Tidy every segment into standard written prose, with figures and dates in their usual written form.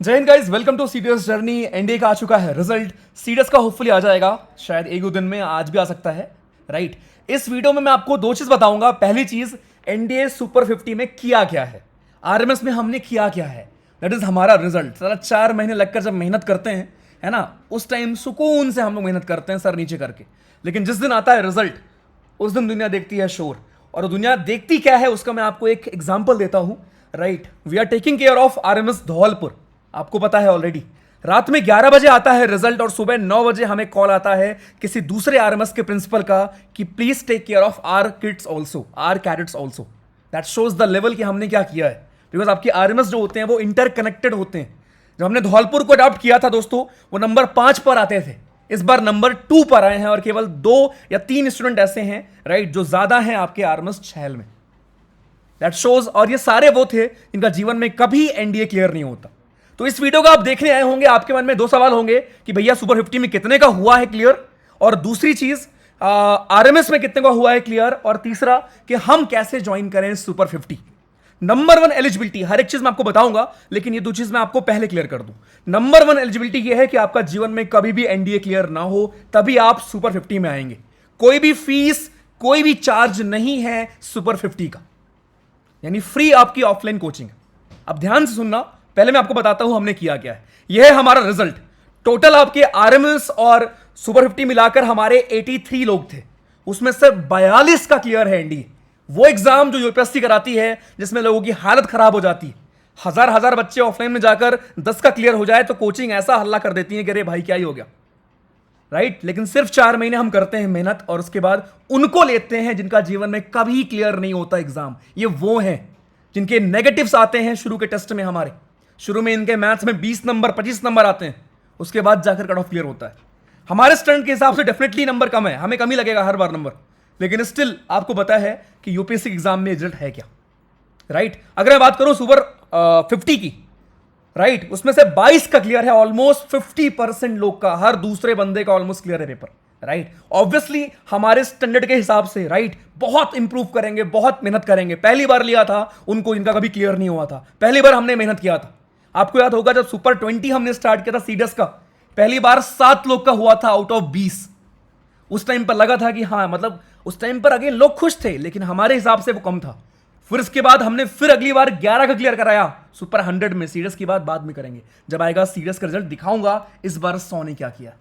जय Hind guys, welcome to CDS journey. NDA का आ चुका है रिजल्ट। सीडीएस का होपफुली आ जाएगा, शायद एक दो दिन में, आज भी आ सकता है, राइट। इस वीडियो में मैं आपको दो चीज बताऊंगा। पहली चीज, एनडीए सुपर 50 में किया क्या है, आरएमएस में हमने किया क्या है, दैट इज हमारा रिजल्ट। सारा 4 महीने लगकर जब मेहनत करते हैं, है ना, उस टाइम सुकून से हम लोग मेहनत करते हैं सर नीचे करके, लेकिन जिस दिन आता है रिजल्ट उस दिन दुनिया देखती है शोर। और दुनिया देखती क्या है उसका मैं आपको एक एग्जांपल देता हूं, right. We are taking care of RMS Dholpur, आपको पता है ऑलरेडी। रात में 11 बजे आता है रिजल्ट और सुबह 9 बजे हमें कॉल आता है किसी दूसरे आरएमएस के प्रिंसिपल का कि please take care of our kids also, our cadets also. That shows the level कि हमने क्या किया है, बिकॉज आपके आरएमएस जो होते हैं वो इंटरकनेक्टेड होते हैं। जब हमने धौलपुर को अडॉप्ट किया था दोस्तों, वो नंबर 5 पर आते थे, इस बार नंबर 2 पर आए हैं और केवल 2 या 3 स्टूडेंट ऐसे हैं, राइट, जो ज्यादा हैं आपके आरएमएस छैल में। दैट शोज, और ये सारे वो थे जिनका जीवन में कभी एनडीए क्लियर नहीं होता। तो इस वीडियो को आप देखने आए होंगे, आपके मन में दो सवाल होंगे कि भैया सुपर 50 में कितने का हुआ है क्लियर, और दूसरी चीज आरएमएस में कितने का हुआ है क्लियर, और तीसरा कि हम कैसे ज्वाइन करें सुपर 50। नंबर 1 एलिजिबिलिटी, हर एक चीज मैं आपको बताऊंगा, लेकिन ये दो चीज मैं आपको पहले क्लियर कर दूं। नंबर 1 एलिजिबिलिटी ये है कि आपका जीवन में कभी भी एनडीए क्लियर ना हो, तभी आप सुपर 50 में आएंगे। कोई भी फीस, कोई भी चार्ज नहीं है सुपर 50 का, यानी फ्री आपकी ऑफलाइन कोचिंग। अब ध्यान से सुनना, पहले मैं आपको बताता हूं हमने किया क्या है। यह है हमारा रिजल्ट। टोटल आपके आरएमएस और सुपर 50 मिलाकर हमारे 83 लोग थे, उसमें से 42 का क्लियर है एनडीए। वो एग्जाम जो यूपीएससी कराती है जिसमें लोगों की हालत खराब हो जाती है। हजार हजार बच्चे ऑफलाइन में जाकर 10 का क्लियर हो जाए तो कोचिंग ऐसा हल्ला कर देती है कि अरे भाई क्या ही हो गया, राइट। लेकिन सिर्फ 4 महीने हम करते हैं मेहनत और उसके बाद उनको लेते हैं जिनका जीवन में कभी क्लियर नहीं होता एग्जाम। ये वो हैं जिनके नेगेटिव्स आते हैं शुरू के टेस्ट में। हमारे शुरू में इनके मैथ्स में 20 नंबर 25 नंबर आते हैं, उसके बाद जाकर कट ऑफ क्लियर होता है। हमारे स्टूडेंट के हिसाब से डेफिनेटली नंबर कम है, हमें कम ही लगेगा हर बार नंबर, लेकिन स्टिल आपको पता है कि यूपीएससी एग्जाम में रिजल्ट है क्या, राइट। अगर मैं बात करूं सुपर 50 की, राइट, उसमें से 22 का क्लियर है। ऑलमोस्ट 50% लोग का, हर दूसरे बंदे का ऑलमोस्ट क्लियर है पेपर, राइट। ऑब्वियसली हमारे स्टैंडर्ड के हिसाब से, राइट, बहुत इंप्रूव करेंगे, बहुत मेहनत करेंगे। पहली बार लिया था उनको, इनका कभी क्लियर नहीं हुआ था, पहली बार हमने मेहनत किया था। आपको याद होगा जब सुपर 20 हमने स्टार्ट किया था सीडीएस का, पहली बार 7 लोग का हुआ था आउट ऑफ 20। उस टाइम पर लगा था कि हाँ, मतलब उस टाइम पर अगेन लोग खुश थे, लेकिन हमारे हिसाब से वो कम था। फिर इसके बाद हमने फिर अगली बार 11 का क्लियर कराया सुपर 100 में। सीडीएस की बात बाद में करेंगे, जब आएगा सीडीएस का रिजल्ट दिखाऊंगा इस बार 100 ने क्या किया।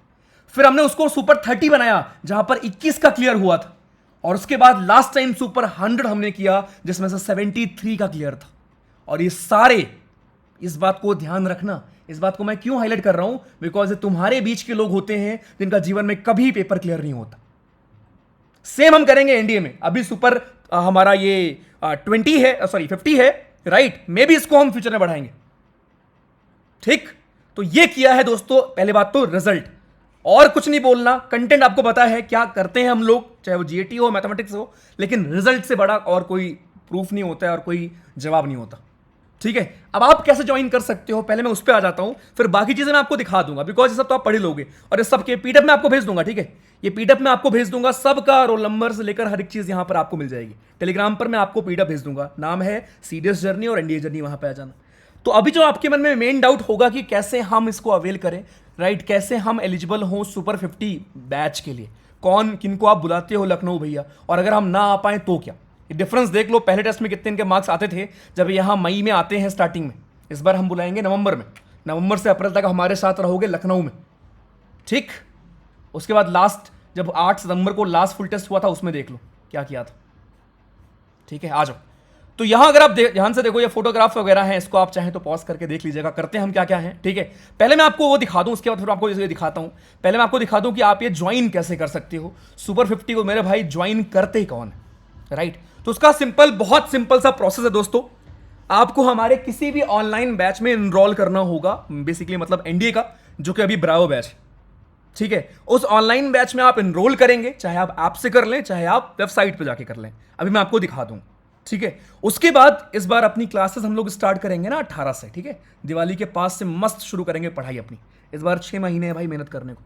फिर हमने उसको सुपर 30 बनाया जहां पर 21 का क्लियर हुआ था, और उसके बाद लास्ट टाइम सुपर 100 हमने किया जिसमें से 73 का क्लियर था। और ये सारे, इस बात को ध्यान रखना, इस बात को मैं क्यों हाईलाइट कर रहा हूं, बिकॉज तुम्हारे बीच के लोग होते हैं जिनका जीवन में कभी पेपर क्लियर नहीं होता। सेम हम करेंगे एनडीए में। अभी सुपर हमारा ये 20 है, सॉरी 50 है, राइट। मे भी इसको हम फ्यूचर में बढ़ाएंगे, ठीक। तो ये किया है दोस्तों, पहले बात तो रिजल्ट, और कुछ नहीं बोलना। कंटेंट आपको पता है क्या करते हैं हम लोग, चाहे वो जीएटी हो, मैथमेटिक्स हो, लेकिन रिजल्ट से बड़ा और कोई प्रूफ नहीं होता है और कोई जवाब नहीं होता, ठीक है। अब आप कैसे ज्वाइन कर सकते हो, पहले मैं उस पर आ जाता हूं, फिर बाकी चीजें मैं आपको दिखा दूंगा, बिकॉज ये सब तो आप पढ़ ही लोगे। और इस सब के पीडीएफ मैं आपको भेज दूंगा, ठीक है। ये पीडीएफ मैं आपको भेज दूंगा, सबका रोल नंबर से लेकर हर एक चीज यहां पर आपको मिल जाएगी। टेलीग्राम पर मैं आपको पीडीएफ भेज दूंगा, नाम है सीडीएस जर्नी और एनडीए जर्नी, वहां पे आ जाना। तो अभी जो आपके मन में मेन डाउट होगा कि कैसे हम इसको अवेल करें, राइट, कैसे हम एलिजिबल हों सुपर 50 बैच के लिए, कौन किनको आप बुलाते हो लखनऊ भैया, और अगर हम ना आ पाए तो क्या। डिफरेंस देख लो, पहले टेस्ट में कितने इनके मार्क्स आते थे जब यहाँ मई में आते हैं स्टार्टिंग में, इस बार हम बुलाएंगे नवंबर में। नवंबर से अप्रैल तक हमारे साथ रहोगे लखनऊ में, ठीक। उसके बाद लास्ट जब 8 सितंबर को लास्ट फुल टेस्ट हुआ था, उसमें देख लो क्या किया था, ठीक है। आ जाओ। तो यहां अगर आप ध्यान से देखो, ये फोटोग्राफ वगैरह है, इसको आप चाहें तो पॉज करके देख लीजिएगा, करते हैं हम क्या क्या है, ठीक है। पहले मैं आपको वो दिखा दूं, उसके बाद फिर आपको ये दिखाता हूं। पहले मैं आपको दिखा दूं कि आप ये ज्वाइन कैसे कर सकते हो सुपर 50 को। मेरे भाई ज्वाइन करते कौन है, राइट। तो उसका सिंपल, बहुत सिंपल सा प्रोसेस है दोस्तों। आपको हमारे किसी भी ऑनलाइन बैच में इनरोल करना होगा, बेसिकली मतलब एनडीए का, जो कि अभी ब्रावो बैच है, ठीक है। उस ऑनलाइन बैच में आप इनरोल करेंगे, चाहे आप ऐप से कर लें, चाहे आप वेबसाइट पे जाके कर लें, अभी मैं आपको दिखा दूं, ठीक है। उसके बाद इस बार अपनी क्लासेस हम लोग स्टार्ट करेंगे ना 18 से, ठीक है। दिवाली के पास से मस्त शुरू करेंगे पढ़ाई अपनी। इस बार 6 महीने है भाई मेहनत करने को।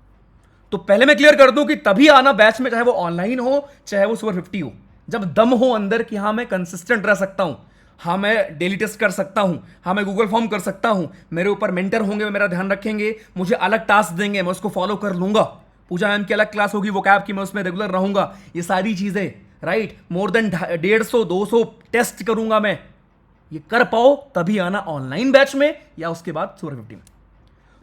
तो पहले मैं क्लियर कर दूं कि तभी आना बैच में, चाहे वो ऑनलाइन हो चाहे वो सुपर 50 हो, जब दम हो अंदर कि हाँ मैं कंसिस्टेंट रह सकता हूं। हाँ मैं डेली टेस्ट कर सकता हूँ, हाँ मैं गूगल फॉर्म कर सकता हूँ, मेरे ऊपर मेंटर होंगे, मेरा ध्यान रखेंगे, मुझे अलग टास्क देंगे, मैं उसको फॉलो कर लूंगा, पूजा मैम की अलग क्लास होगी वो कैब की, मैं उसमें रेगुलर रहूंगा, ये सारी चीजें, राइट, मोर देन 150-200 टेस्ट करूंगा मैं, ये कर पाओ तभी आना ऑनलाइन बैच में या उसके बाद सुपर 50 में।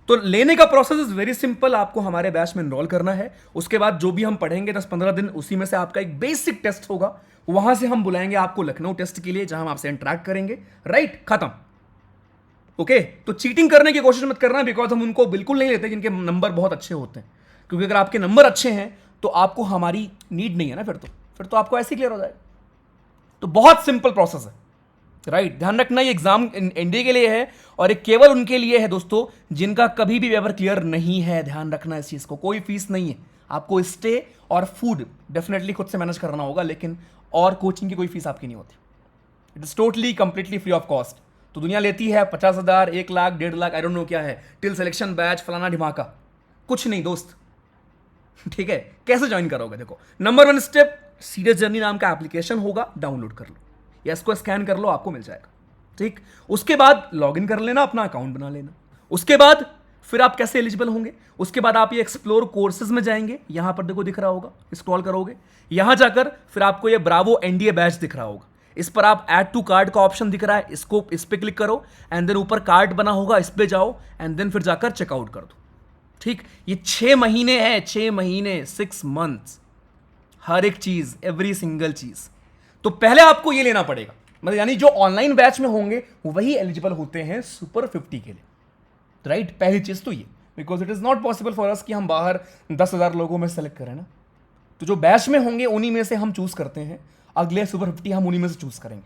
तो लेने का प्रोसेस इज वेरी सिंपल, आपको हमारे बैच में एनरोल करना है, उसके बाद जो भी हम पढ़ेंगे 10-15 दिन, उसी में से आपका एक बेसिक टेस्ट होगा, वहां से हम बुलाएंगे आपको लखनऊ टेस्ट के लिए, जहां हम आपसे इंटरेक्ट करेंगे, राइट, खत्म। ओके, तो चीटिंग करने की कोशिश मत करना, बिकॉज हम उनको बिल्कुल नहीं लेते जिनके नंबर बहुत अच्छे होते हैं, क्योंकि अगर आपके नंबर अच्छे हैं तो आपको हमारी नीड नहीं है ना, फिर तो आपको ऐसे क्लियर हो जाएगा। तो बहुत सिंपल प्रोसेस है, राइट, ध्यान रखना ये एग्जाम एनडीए के लिए है और ये केवल उनके लिए है दोस्तों जिनका कभी भी पेपर क्लियर नहीं है, ध्यान रखना इस चीज को, कोई फीस नहीं है, आपको स्टे और फूड डेफिनेटली खुद से मैनेज करना होगा, लेकिन और कोचिंग की कोई फीस आपकी नहीं होती, it is totally completely free of cost. तो दुनिया लेती है 50,000, 1 lakh, 1.5 lakh, I don't know क्या है, टिल सिलेक्शन बैच फलाना ढिमाका, कुछ नहीं दोस्त। ठीक है, कैसे ज्वाइन करोगे, देखो नंबर 1 स्टेप, सीरियस जर्नी नाम का एप्लीकेशन होगा, डाउनलोड कर लो या इसको स्कैन कर लो, आपको मिल जाएगा, ठीक। उसके बाद लॉगिन कर लेना, अपना अकाउंट बना लेना, उसके बाद फिर आप कैसे एलिजिबल होंगे, उसके बाद आप ये एक्सप्लोर कोर्सेज में जाएंगे, यहां पर देखो दिख रहा होगा, स्क्रॉल करोगे, यहां जाकर फिर आपको ये ब्रावो एनडीए बैच दिख रहा होगा, इस पर आप ऐड टू कार्ड का ऑप्शन दिख रहा है, इसको इस पर क्लिक करो, एंड देन ऊपर कार्ड बना होगा, इस पे जाओ, एंड देन फिर जाकर चेकआउट कर दो, ठीक। ये 6 महीने है, 6 महीने, 6 मंथ्स, हर एक चीज, एवरी सिंगल चीज। तो पहले आपको ये लेना पड़ेगा, मतलब यानी जो ऑनलाइन बैच में होंगे वही एलिजिबल होते हैं सुपर 50 के लिए, राइट, पहली चीज तो ये, because it is not possible for us कि हम बाहर 10,000 लोगों में सेलेक्ट करें ना, तो जो बैच में होंगे उन्हीं में से हम चूज करते हैं, अगले सुपर 50 हम उन्हीं में से चूज करेंगे।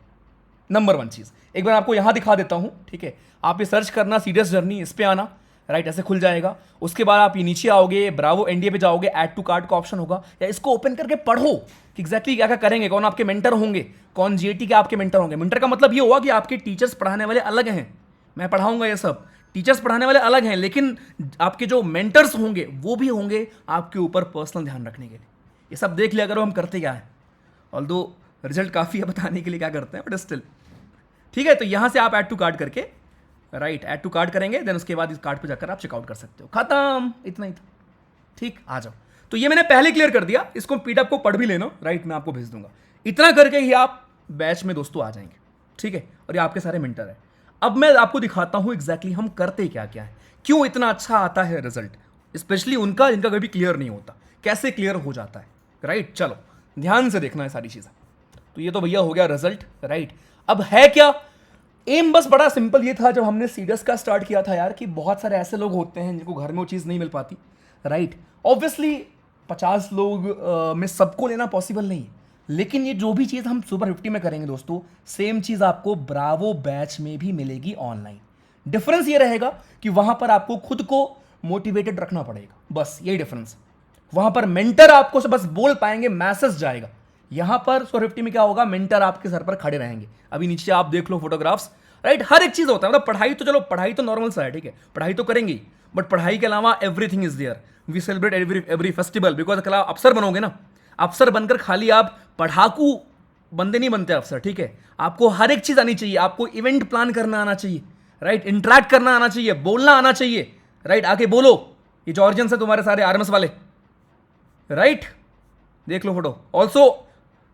नंबर 1 चीज एक बार आपको यहां दिखा देता हूं, ठीक है, आप ये सर्च करना सीरियस जर्नी, इस पे आना, राइट, ऐसे खुल जाएगा। उसके बाद आप ये नीचे आओगे, ब्रावो एनडीए पे जाओगे, ऐड टू कार्ड का ऑप्शन होगा, या इसको ओपन करके पढ़ो कि एग्जैक्टली क्या क्या करेंगे, कौन आपके मेंटर होंगे, कौन जीएटी के आपके मेंटर होंगे। मेंटर का मतलब ये हुआ कि आपके टीचर्स पढ़ाने वाले अलग हैं, मैं पढ़ाऊंगा ये सब, टीचर्स पढ़ाने वाले अलग हैं, लेकिन आपके जो मेंटर्स होंगे वो भी होंगे आपके ऊपर पर्सनल ध्यान रखने के लिए। ये सब देख लिया करो हम करते क्या है, ऑल्दो रिजल्ट काफ़ी है बताने के लिए क्या करते हैं, बट स्टिल ठीक है। तो यहां से आप ऐड टू कार्ड करके, राइट, ऐड टू कार्ड करेंगे, देन उसके बाद इस कार्ड पे जाकर आप चेकआउट कर सकते हो, खत्म, इतना ही था, ठीक। आ जाओ, तो ये मैंने पहले क्लियर कर दिया, इसको पीडीएफ को पढ़ भी लेना, राइट, मैं आपको भेज दूंगा, इतना करके ही आप बैच में दोस्तों आ जाएंगे, ठीक है। और ये आपके सारे मेंटर है। अब मैं आपको दिखाता हूं एग्जैक्टली हम करते क्या क्या है, क्यों इतना अच्छा आता है रिजल्ट, स्पेशली उनका जिनका कभी क्लियर नहीं होता, कैसे क्लियर हो जाता है, राइट। चलो ध्यान से देखना है सारी चीजें। तो ये तो भैया हो गया रिजल्ट, राइट। अब है क्या एम, बस बड़ा सिंपल ये था जब हमने सीडीएस का स्टार्ट किया था यार, कि बहुत सारे ऐसे लोग होते हैं जिनको घर में वो चीज़ नहीं मिल पाती, राइट। ऑब्वियसली 50 लोग में सबको लेना पॉसिबल नहीं है, लेकिन ये जो भी चीज़ हम सुपर 50 में करेंगे दोस्तों, सेम चीज़ आपको ब्रावो बैच में भी मिलेगी ऑनलाइन। डिफरेंस ये रहेगा कि वहां पर आपको खुद को मोटिवेटेड रखना पड़ेगा, बस यही डिफरेंस। वहां पर मेंटर आपको से बस बोल पाएंगे, मैसेज जाएगा। यहां पर सुपर 50 में क्या होगा, मेंटर आपके सर पर खड़े रहेंगे। अभी नीचे आप देख लो फोटोग्राफ्स, राइट, हर एक चीज होता है, मतलब पढ़ाई तो चलो, पढ़ाई तो नॉर्मल सा है, ठीक है, पढ़ाई तो करेंगे, बट पढ़ाई के अलावा everything is there. We celebrate every festival, because कल आप अफसर बनोगे ना, अफसर बनकर खाली आप पढ़ाकू बंदे नहीं बनते अफसर, ठीक है। आपको हर एक चीज आनी चाहिए, आपको इवेंट प्लान करना आना चाहिए, राइट, इंटरेक्ट करना आना चाहिए, बोलना आना चाहिए, राइट, आके बोलो। ये जॉर्जियंस है तुम्हारे सारे आरएमएस वाले, राइट, देख लो फोटो। ऑल्सो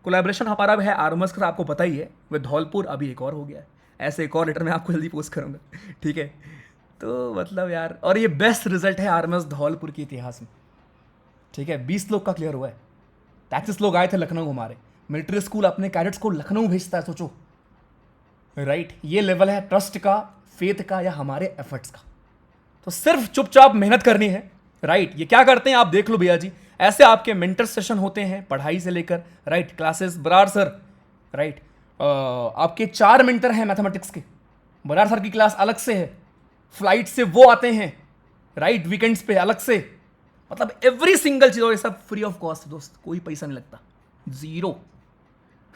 कोलैबोरेशन हमारा है आरएमएस का, आपको पता ही है, वह धौलपुर, अभी एक और हो गया है, ऐसे एक और लेटर मैं आपको जल्दी पोस्ट करूंगा, ठीक है। तो मतलब यार, और ये बेस्ट रिजल्ट है आरएमएस धौलपुर के इतिहास में, ठीक है। 20 लोग का क्लियर हुआ है, 33 लोग आए थे लखनऊ हमारे, मिलिट्री स्कूल अपने कैडेट्स को लखनऊ भेजता है, सोचो, राइट। ये लेवल है ट्रस्ट का, फेथ का, या हमारे एफर्ट्स का। तो सिर्फ चुपचाप मेहनत करनी है, राइट। ये क्या करते हैं आप देख लो भैया जी, ऐसे आपके मेंटर सेशन होते हैं पढ़ाई से लेकर, right, classes, Brar sir, right, आपके 4 मेंटर हैं मैथमेटिक्स के, बरार सर की क्लास अलग से है, फ्लाइट से वो आते हैं, राइट, वीकेंड्स पे अलग से, मतलब एवरी सिंगल चीज, और ये सब फ्री ऑफ कॉस्ट दोस्त, कोई पैसा नहीं लगता, जीरो,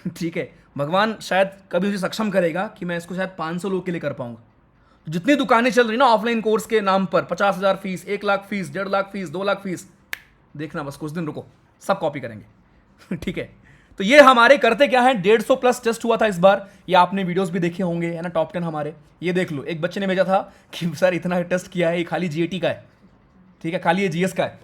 ठीक है। भगवान शायद कभी उसे सक्षम करेगा कि मैं इसको शायद 500 लोग के लिए कर पाऊंगा। तो जितनी दुकानें चल रही ना ऑफलाइन कोर्स के नाम पर, 50,000 fees, 1 lakh fees, 1.5 lakh fees, 2 lakh fees, देखना बस कुछ दिन रुको, सब कॉपी करेंगे, ठीक है। तो ये हमारे करते क्या है, 150 प्लस टेस्ट हुआ था इस बार, ये आपने वीडियोस भी देखे होंगे है ना, टॉप 10 हमारे। ये देख लो, एक बच्चे ने भेजा था कि सर इतना टेस्ट किया है, ये खाली जीएटी का है, ठीक है, खाली ये जीएस का है,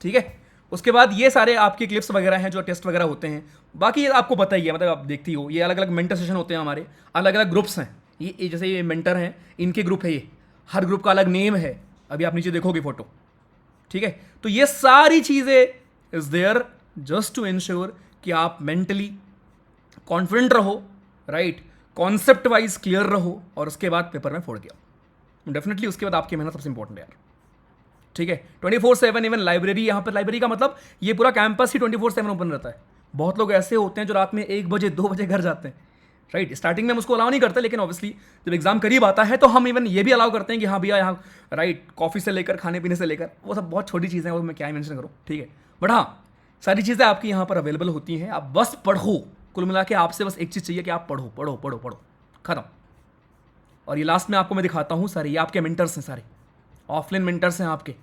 ठीक है। उसके बाद ये सारे आपके क्लिप्स वगैरह हैं जो टेस्ट वगैरह होते हैं। बाकी ये आपको पता ही है, मतलब आप देखती हो, ये अलग अलग मेंटर सेशन होते हैं हमारे, अलग अलग ग्रुप्स हैं। ये जैसे ये मेंटर हैं, इनके ग्रुप है, ये हर ग्रुप का अलग नेम है, अभी आप नीचे देखोगे फोटो, ठीक है। तो ये सारी चीज़ें is there just to ensure कि आप मेंटली कॉन्फिडेंट रहो, राइट, कॉन्सेप्ट वाइज क्लियर रहो, और उसके बाद पेपर में फोड़ के आओ। डेफिनेटली उसके बाद आपकी मेहनत सबसे इंपॉर्टेंट है यार, ठीक है। 24/7 इवन लाइब्रेरी, यहाँ पर लाइब्रेरी का मतलब ये पूरा कैंपस ही 24/7 ओपन रहता है। बहुत लोग ऐसे होते हैं जो रात में 1 बजे 2 बजे घर जाते हैं, राइट। स्टार्टिंग में हम उसको अलाउ नहीं करते, लेकिन ऑब्वियसली जब एग्जाम करीब आता है तो हम इवन ये भी अलाउ करते हैं कि हाँ भैया यहाँ, राइट, कॉफ़ी से लेकर खाने पीने से लेकर, वो सब बहुत छोटी चीज़ें हैं, वो मैं क्या मेंशन करूँ, ठीक है। बट हाँ, सारी चीज़ें आपकी यहाँ पर अवेलेबल होती हैं, आप बस पढ़ो। कुल मिला के आपसे बस एक चीज़ चाहिए कि आप पढ़ो पढ़ो पढ़ो पढ़ो, खत्म। और ये लास्ट में आपको मैं दिखाता हूँ सारे, ये आपके मेंटर्स हैं सारे, ऑफलाइन मेंटर्स हैं आपके,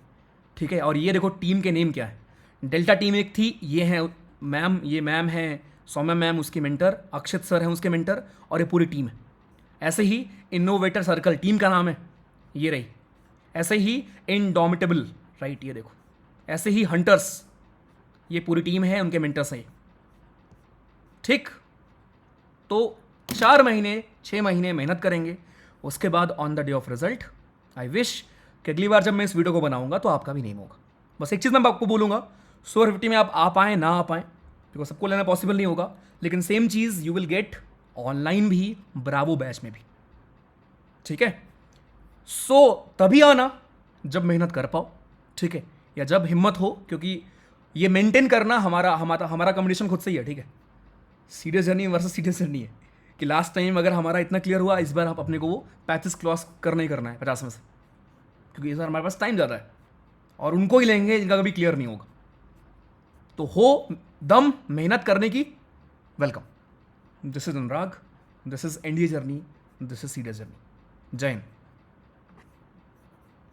ठीक है। और ये देखो टीम के नेम क्या है, डेल्टा टीम एक थी, ये है मैम, ये मैम है सौम्या मैम उसकी मेंटर, अक्षित सर हैं उसके मेंटर, और ये पूरी टीम है। ऐसे ही इनोवेटर सर्कल टीम का नाम है, ये रही। ऐसे ही इनडोमिटेबल, राइट, ये देखो। ऐसे ही हंटर्स, ये पूरी टीम है, उनके मेंटर्स हैं, ठीक। तो 4 महीने 6 महीने मेहनत करेंगे, उसके बाद on the day of result I wish कि अगली बार जब मैं इस वीडियो को बनाऊंगा तो आपका भी नेम होगा। बस एक चीज़ मैं आपको बोलूँगा, सुपर 50 में आप आ पाएँ ना आ पाएँ, बिकॉज सबको लेना पॉसिबल नहीं होगा, लेकिन same cheese you will get online भी, ब्रावो बैच में भी, ठीक है। सो तभी आना जब मेहनत कर पाओ, ठीक है, या जब हिम्मत हो, क्योंकि ये मेंटेन करना हमारा हमारा हमारा कंपटीशन खुद से ही है, ठीक है। Serious journey versus serious journey है कि लास्ट टाइम अगर हमारा इतना क्लियर हुआ, इस बार आप अपने को वो 35 क्रॉस करना ही करना है 50 में से, क्योंकि इस बार हमारे पास टाइम ज़्यादा है, और उनको ही लेंगे जिनका कभी क्लियर नहीं होगा। तो हो दम मेहनत करने की, welcome. This is Anurag, this is NDA journey, this is serious journey. जय हिंद।